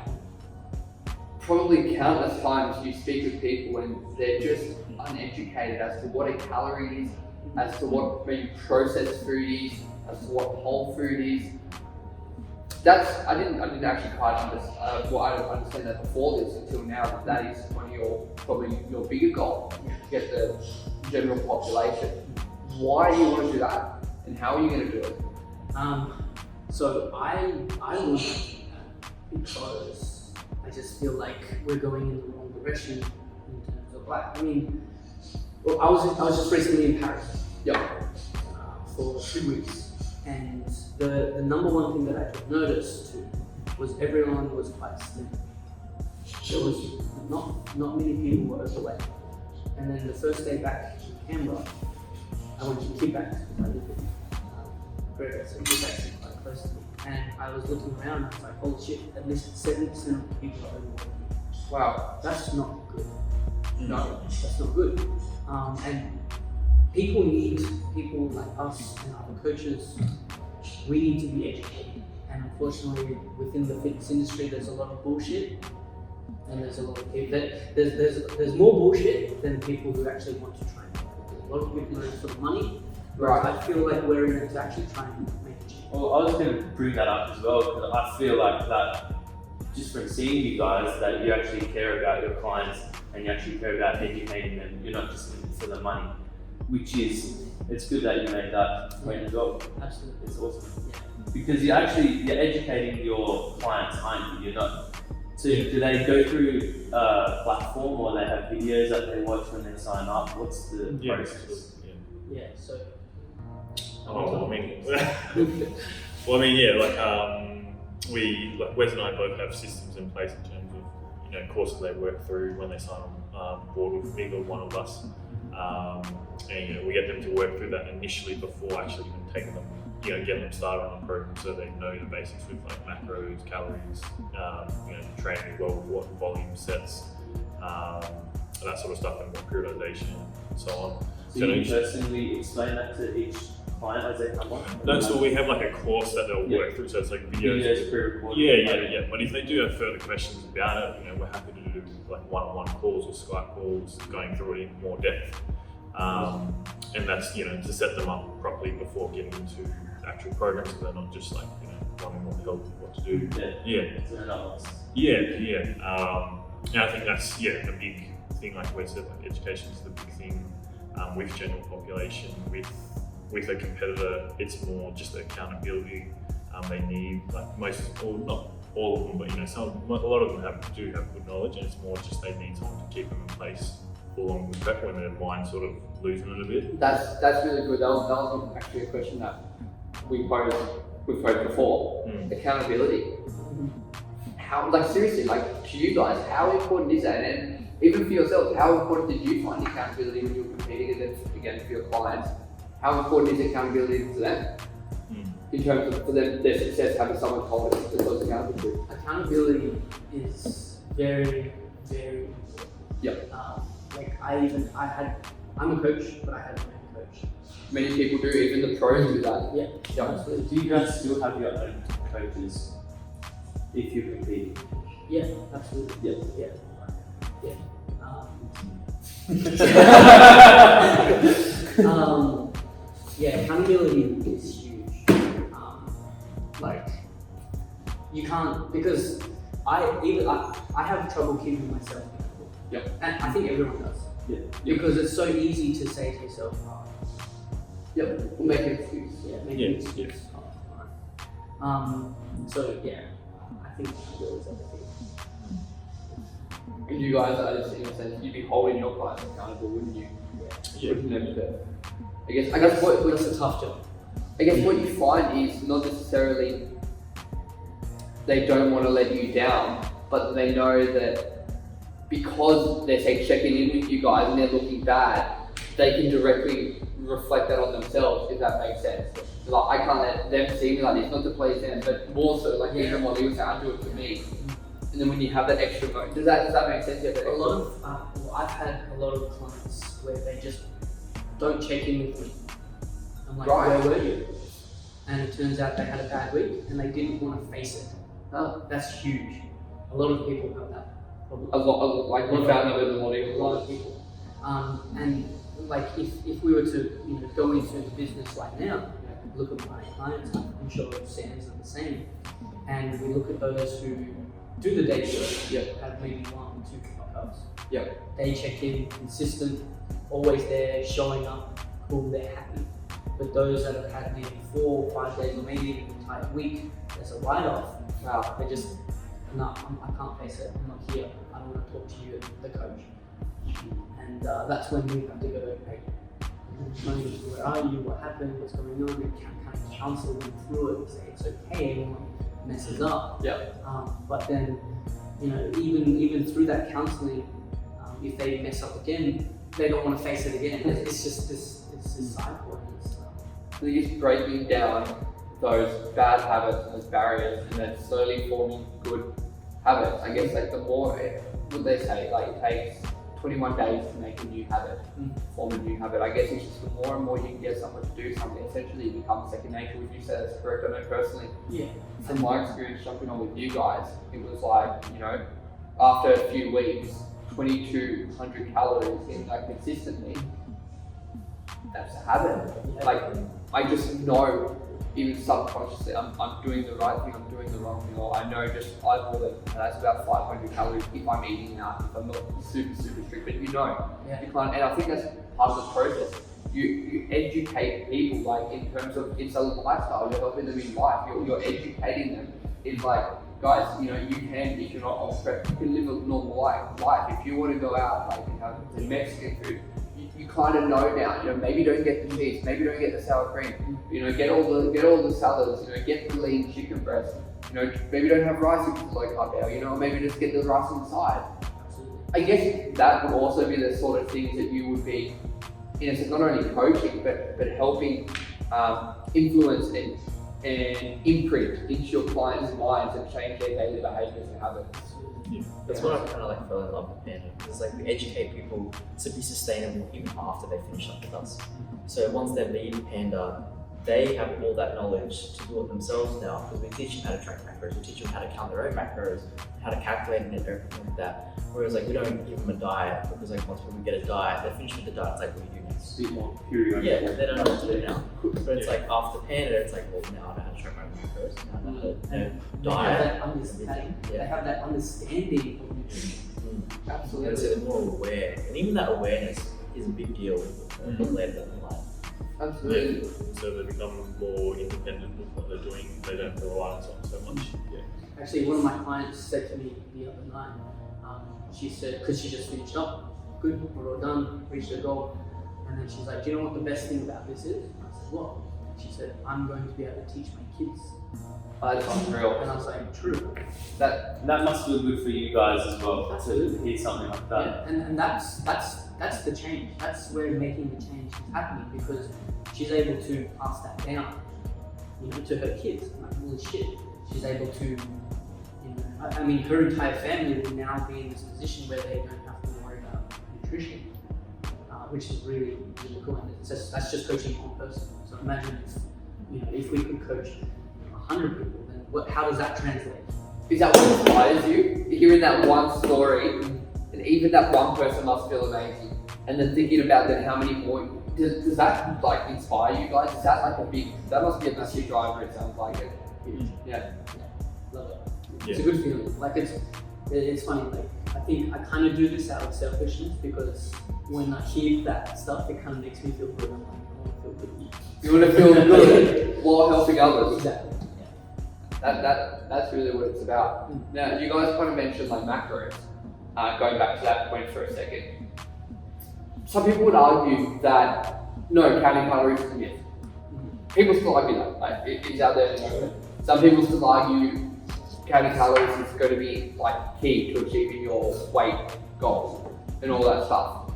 Probably countless times you speak with people and they're just uneducated as to what a calorie is, as to what maybe processed food is, as to what whole food is. I didn't actually quite understand. I don't understand that before this until now. That is one of probably your bigger goal, to get the general population. Why do you want to do that, and how are you going to do it? So I would because I just feel like we're going in the wrong direction in terms of like, I mean, well, I was just recently in Paris. For 2 weeks. And the number one thing that I took notice to was everyone was quite slim. There was not many people were overweight. And then the first day back in Canberra, I went to Quebec because I live in Quebec, so Quebec's quite close to me. And I was looking around and I was like, holy shit, at least 70% of the people are overweight. Wow, that's not good. No, that's not good. And people need people like us and other coaches we need to be educated. And unfortunately, within the fitness industry, there's a lot of bullshit, and there's a lot of people that there's more bullshit than people who actually want to train. A lot of people are in it for the money. Right. I feel like we're in it to actually try and make a change. Well, I was going to bring that up as well because I feel like that just from seeing you guys that you actually care about your clients and you actually care about educating them. You're not just in it for the money, which is, it's good that you made that point as well. Absolutely. It's awesome. Yeah. Because you're educating your clients, aren't you? You're not. So do they go through a platform or they have videos that they watch when they sign up? What's the process? Yeah. So. Well, I mean, yeah, like Wes and I both have systems in place in terms of, courses they work through when they sign on board with me or one of us. And we get them to work through that initially before actually even taking them, getting them started on a program so they know the basics with like macros, calories, training well, what volume sets, that sort of stuff, and what periodization and so on. So you personally explain that to each client as they come on? No, so we have like a course that they'll work through, so it's like videos pre-recorded. Yeah. But if they do have further questions about it, we're happy to do like one-on-one calls or Skype calls, going through it in more depth. And that's, to set them up properly before getting into actual programs, so they're not just like, wanting more help with what to do. And I think that's, a big thing, like we said, like education is the big thing. With general population, with a competitor, it's more just the accountability they need. Like not all of them, but a lot of them do have good knowledge, and it's more just they need someone to keep them in place along with that when their mind's sort of losing it a bit. That's really good. That was actually a question that we've posed before. Accountability. How, seriously, to you guys, how important is that? And even for yourselves, how important did you find accountability when you were competing against your clients? How important is accountability to them? In terms of for them, their success, having someone hold it to close accountability? Accountability is very, very important. Yep. I'm a coach, but I had my own coach. Many people do, even the pros do that. Yeah, absolutely. Do you guys still have your own coaches if you're competing? Yeah, absolutely. Yeah. Accountability is huge. You can't, because I have trouble keeping myself accountable. Yep. And I think everyone does. Yeah. Because it's so easy to say to yourself, We'll make an excuse. make an excuse. I think accountability is everything. And you guys, in a sense, you'd be holding your clients accountable, wouldn't you? Yeah. Wouldn't them do? I guess That's a tough job. I guess what you find is not necessarily they don't want to let you down, but they know that because they're checking in with you guys and they're looking bad, they can directly reflect that on themselves, if that makes sense. I can't let them see me like this, not to please them, but more so even what you were saying, I do it for me. And then when you have that extra motive, does that make sense? I've had a lot of clients where they just don't check in with me. I'm like, Right. Where were you? And it turns out they had a bad week and they didn't want to face it. That's huge. A lot of people have that problem. A lot we found that with a lot of people. And if we were to go into the business right now, look at my clients, I'm sure Sam's are the same, and we look at those who do the daily work, have maybe 1 or 2 workouts. They check in, consistent, always there, showing up, cool, they're happy. But those that have had maybe 4 or 5 days, or maybe an entire week, there's a write-off. They just, no, I can't face it, I'm not here, I don't want to talk to you, the coach. And that's when we have to go, hey, where are you, what happened, what's going on, and kind of counsel them through it and say it's okay, everyone messes up. But then, even through that counseling, if they mess up again, they don't want to face it again. It's just this cycle. So you're just breaking down those bad habits, those barriers, and then slowly forming good habits. I guess the more, what they say, it takes 21 days to make a new habit, form a new habit. I guess it's just the more and more you can get someone to do something, essentially it becomes second nature. Would you say that's correct? I know personally, from my experience jumping on with you guys, it was like, you know, after a few weeks, 2,200 calories in like consistently, that's a habit. Like, I just know, even subconsciously, I'm doing the right thing, I'm doing the wrong thing, or I know just eyeball it, and that's about 500 calories if I'm eating out, if I'm not super strict, but you know, you can't, and I think that's part of the process. You educate people, like, in terms of, it's a lifestyle, you're helping them in life, you're educating them. It's like, guys, you know, you can, if you're not on prep, you can live a normal life. If you want to go out, like, and have the Mexican food, you kind of know now, you know, maybe don't get the cheese, maybe don't get the sour cream, you know, get all the salads, you know, get the lean chicken breast, you know, maybe don't have rice if it's low carb now, you know, maybe just get the rice on the side. I guess that would also be the sort of things that you would be, in a sense, not only coaching, but helping influence and imprint into your clients' minds and change their daily behaviours and habits. That's what I kind of like fell in love with Panda, because like we educate people to be sustainable even after they finish up with us. So once they leave Panda, they have all that knowledge to do it themselves now, because we teach them how to track macros, we teach them how to count their own macros, how to calculate and everything like that. Whereas like we don't give them a diet, because like once we get a diet, they finish with the diet, it's like, what do you do next? A bit more period. Yeah, they don't know what to do now. But it's like after Panda, it's like, well, now I know how to track my macros, now I know how to, you know, diet. They have that understanding of nutrition. Absolutely. And so they're more aware, and even that awareness is a big deal later in life. Absolutely. Yeah. So they become more independent with what they're doing. They don't rely on so much. Yeah. Actually, one of my clients said to me the other night, she said, because she just finished up, good, we're all done, reached her goal. And then she's like, do you know what the best thing about this is? I said, what? She said, I'm going to be able to teach my kids. That's unreal. And I was like, true. That must feel good for you guys as well, Absolutely. to hear something like that. Yeah, and that's the change. That's where making the change is happening, because she's able to pass that down, you know, to her kids. I'm like, holy shit. She's able to, you know, I mean, her entire family will now be in this position where they don't have to worry about nutrition, which is really, really cool. And that's just coaching one person. So imagine if, you know, if we could coach 100 people, then how does that translate? Is that what inspires you? Hearing that one story, and even that one person must feel amazing. And then thinking about then how many more, does that like inspire you guys? Is that like that must be a massive driver, it sounds like it. Yeah. Love it. Yeah. It's a good feeling. Like it's funny, like I kind of do this out of selfishness, because when I hear that stuff, it kind of makes me feel good. I'm like, I want to feel good. You want to feel good while helping others. Exactly. That's really what it's about. Now, you guys kind of mentioned like macros. Going back to that point for a second. Some people would argue that no, counting calories is a myth. People still argue that. Like, it's out there. Some people still argue counting calories is going to be like key to achieving your weight goals and all that stuff.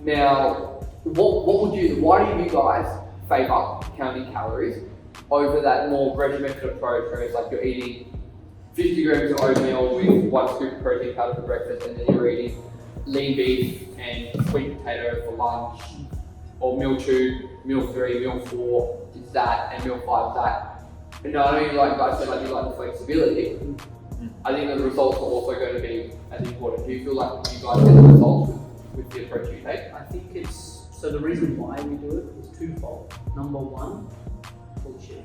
Now, why do you guys favour counting calories over that more regimented approach, where it's like you're eating 50 grams of oatmeal with 1 scoop of protein powder for breakfast, and then you're eating lean beef and sweet potato for lunch, or meal 2, meal 3, meal 4 is that, and meal 5 is that. And I know you like guys said, like you like the flexibility. I think the results are also going to be as important. Do you feel like you guys get the results with the approach you take? I think it's, so the reason why we do it is twofold. Number one, bullshit.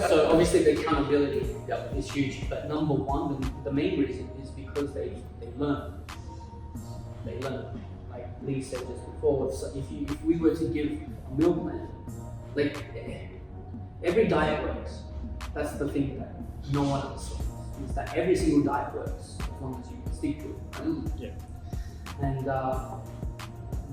So obviously the accountability is huge, but number one, the main reason is because they learn. They learn. Like Lee said this before, if we were to give a meal plan, like every diet works. That's the thing that no one else is, that every single diet works as long as you can stick to it. Yeah. And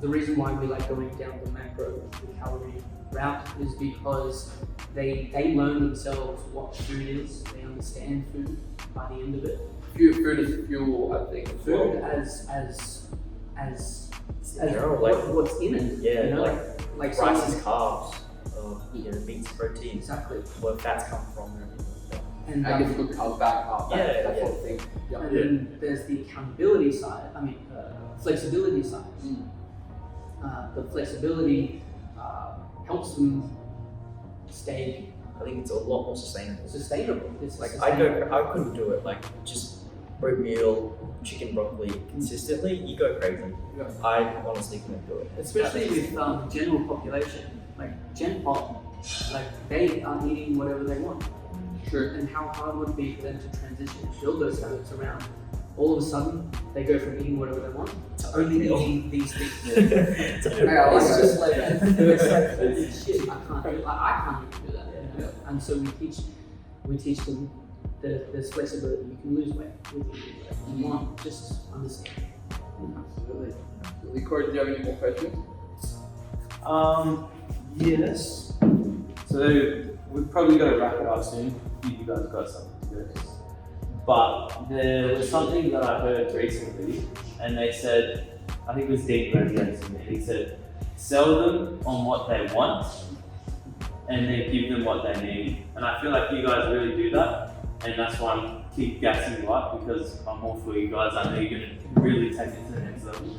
the reason why we like going down the macro, the calorie route, is because they learn themselves what food is. They understand food by the end of it. Food is fuel, I think. Food as what's in it. Yeah, you know? like like rice is carbs, you know, meat's protein. Exactly. Where fats come from and everything like that. And I guess a good comeback after that sort of thing. Yeah. And then there's the accountability side. Flexibility side. The flexibility helps them stay I think it's a lot more sustainable. It's Like sustainable. I couldn't do it. Like just oatmeal, chicken broccoli consistently. You go crazy. Yeah. I honestly couldn't do it. Especially with general population, like Gen Pop, like they are eating whatever they want. True. And how hard would it be for them to transition and build those habits around? All of a sudden, they go from eating whatever they want to only eating these things. It's just like it's like holy shit. I can't do. I can't even do that. You know? And so we teach them there's flexibility. You can lose weight with eating. You want just understand. Absolutely. Corey, do you have any more questions? Yes. So we've probably got to wrap it up soon. You guys got something to do. But there was something that I heard recently, and they said, I think it was Dean Bergen, he said, sell them on what they want, and then give them what they need. And I feel like you guys really do that, and that's why I'm keep gassing you up, because I'm all for you guys. I know you're going to really take it to the next level.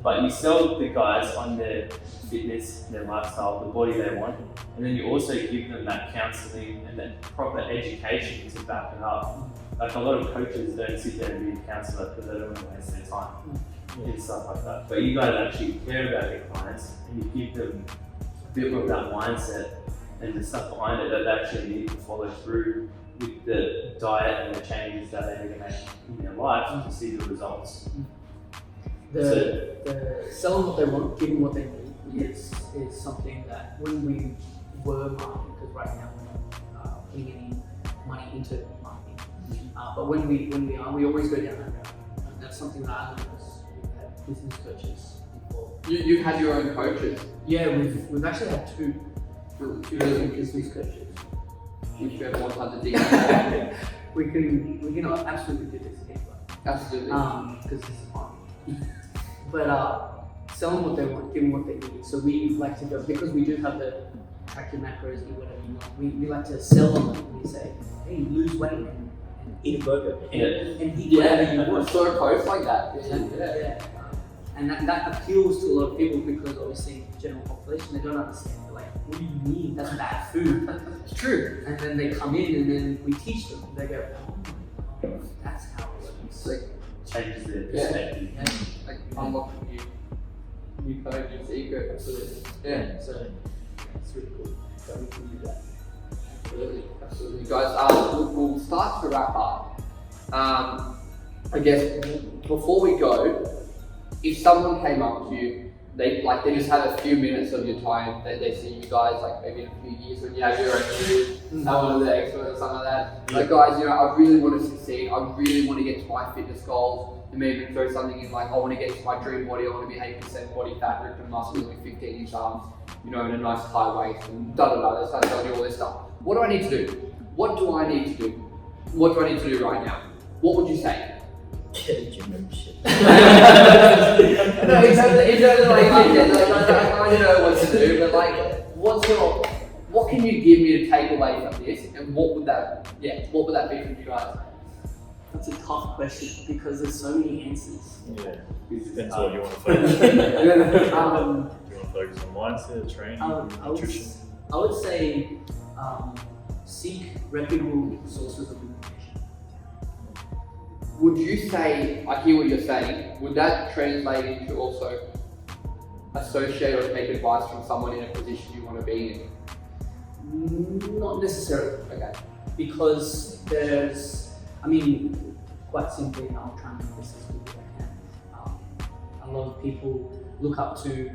But you sell the guys on their fitness, their lifestyle, the body they want, and then you also give them that counselling and that proper education to back it up. Like a lot of coaches don't sit there and be a counsellor because they don't want to waste their time and stuff like that. But you guys actually care about your clients, and you give them a bit of that mindset and the stuff behind it that they actually need to follow through with the diet and the changes that they're going to make in their life to see the results. The selling what they want, giving what they need is something that when we were marketing, because right now we're not putting any money into marketing, but when we are, we always go down that route. And that's something that I learned because we've had business coaches before. You've had your own coaches? Yeah, we've actually had two different business coaches. You spend more time to dig into. We can absolutely do this again, Absolutely. because this is fun. But sell them what they want, give them what they need. So we like to go, because we do have the track your macros, eat whatever you want. We like to sell them. We say, hey, lose weight and eat a burger and eat whatever you want. Sort of posts like that. Yeah. And that appeals to a lot of people because obviously general population, they don't understand. They're like, what do you mean? That's bad food. It's true. And then they come in and then we teach them. They go, oh, that's how it works. Like, Changes their perspective. Yeah. like unlocking new code, new secret. Absolutely. Yeah. So it's really cool that we can do that. Absolutely. Guys, we'll start to wrap up. I guess before we go, if someone came up to you, they just had a few minutes of your time, they see you guys like maybe in a few years when you have your own shoes, someone of the expert or something like that. Like, guys, I really want to succeed. I really want to get to my fitness goals. And maybe even throw something in like, I want to get to my dream body. I want to be 8% body fat, ripped and muscular with 15-inch arms, in a nice high waist, and They start telling you all this stuff. What do I need to do? What do I need to do? What do I need to do right now? What would you say? Get a gym membership. No, exactly. I don't know what to do, but like, what can you give me to take away from this, and what would that be from you guys? That's a tough question because there's so many answers. Yeah, depends what you want to focus on. You want to focus on mindset, training, nutrition? I would say seek reputable sources of information. Would you say, I hear what you're saying, would that translate into also associate or take advice from someone in a position you want to be in? Not necessarily. Okay. Because quite simply, and I'll try and make this as good as I can. A lot of people look up to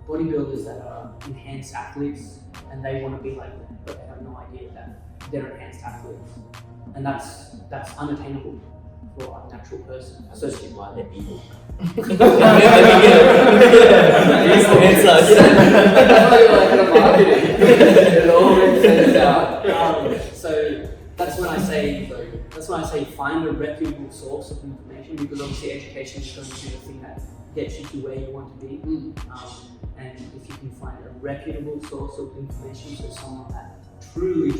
bodybuilders that are enhanced athletes and they want to be like them, but they have no idea that they're enhanced athletes. And that's unattainable for a natural person. So she might let people. So that's when I say find a reputable source of information, because obviously education is going to be the thing that gets you to where you want to be. And if you can find a reputable source of information, so someone that truly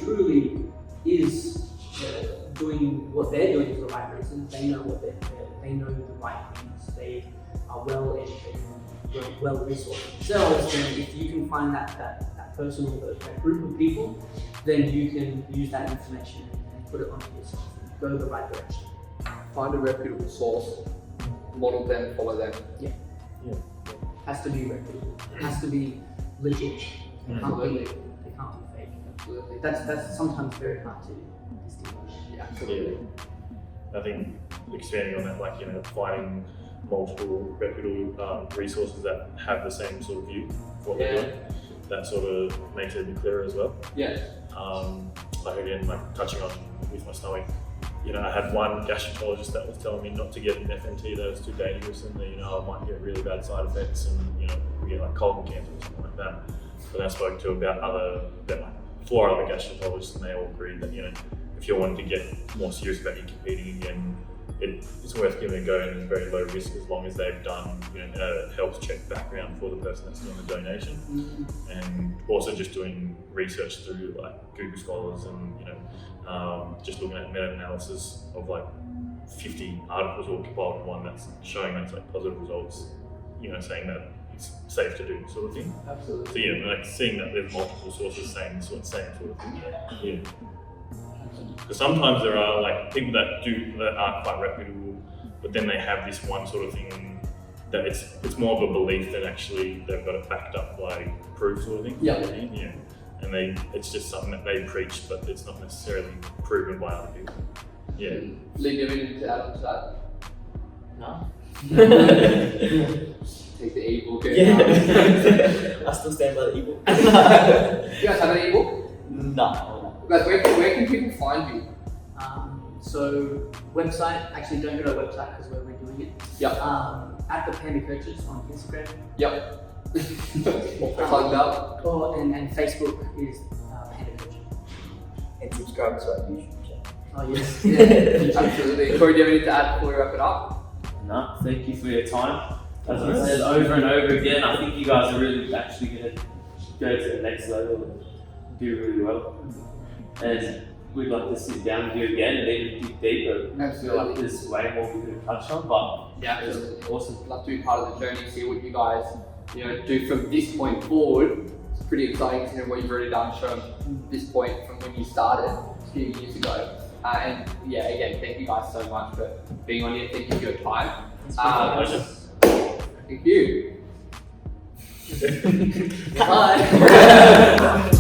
is doing what they're doing for the right reasons. They know they know the right things. They are well educated, well resourced themselves. And if you can find that person or that group of people, then you can use that information and put it onto yourself and go the right direction. Find a reputable source, model them, follow them. Has to be reputable. It has to be legit. They can't be fake. Absolutely. That's sometimes very hard to distinguish. Yeah, absolutely. I think expanding on that, like, you know, finding multiple reputable resources that have the same sort of view of what they're doing, that sort of makes it a bit clearer as well. Yeah. Like again, like touching on with my snowing, you know, I had one gastroenterologist that was telling me not to get an FNT, that was too dangerous, and that, you know, I might get really bad side effects, and, you know, we get like colon cancer or something like that. But I spoke to about like 4 other gastroenterologists, and they all agreed that, you know, if you're wanting to get more serious about you competing again, it's worth giving it a go, and it's very low risk as long as they've done, you know, a health check background for the person that's doing the donation, and also just doing research through like Google Scholars, and, you know, just looking at meta-analysis of like 50 articles all compiled in one that's showing that's like positive results, you know, saying that it's safe to do sort of thing. Absolutely. So yeah, like seeing that there's multiple sources saying same sort of thing. Yeah. Because sometimes there are like people that are quite reputable, but then they have this one sort of thing that it's more of a belief than actually they've got it backed up by proof sort of thing. Yeah. Yeah. And it's just something that they preach, but it's not necessarily proven by other people. Yeah. Lee, do you have anything to add on to that? No. Take the ebook. I still stand by the ebook. Do you guys have an ebook? No. Guys, where can people find you? So website, actually don't go to our website because we're redoing it. Yep. At the Panda Coaches on Instagram. Yep. Plugged up. And Facebook is Panda Coaching. And subscribe to our YouTube channel. Oh yes. Yeah, absolutely. Corey, do you have anything to add before we wrap it up? No, thank you for your time. As I said over and over again, I think you guys are really actually going to go to the next level and do really well. And we'd like to sit down with you again and even dig deeper. I feel like there's way more we could have touched on, but Yeah, it's absolutely. awesome. Love to be part of the journey, see what you guys, you know, do from this point forward. It's pretty exciting to know what you've already done from this point, from when you started a few years ago. And yeah, again, thank you guys so much for being on here. Thank you for your time. Pleasure. Thank you. Bye.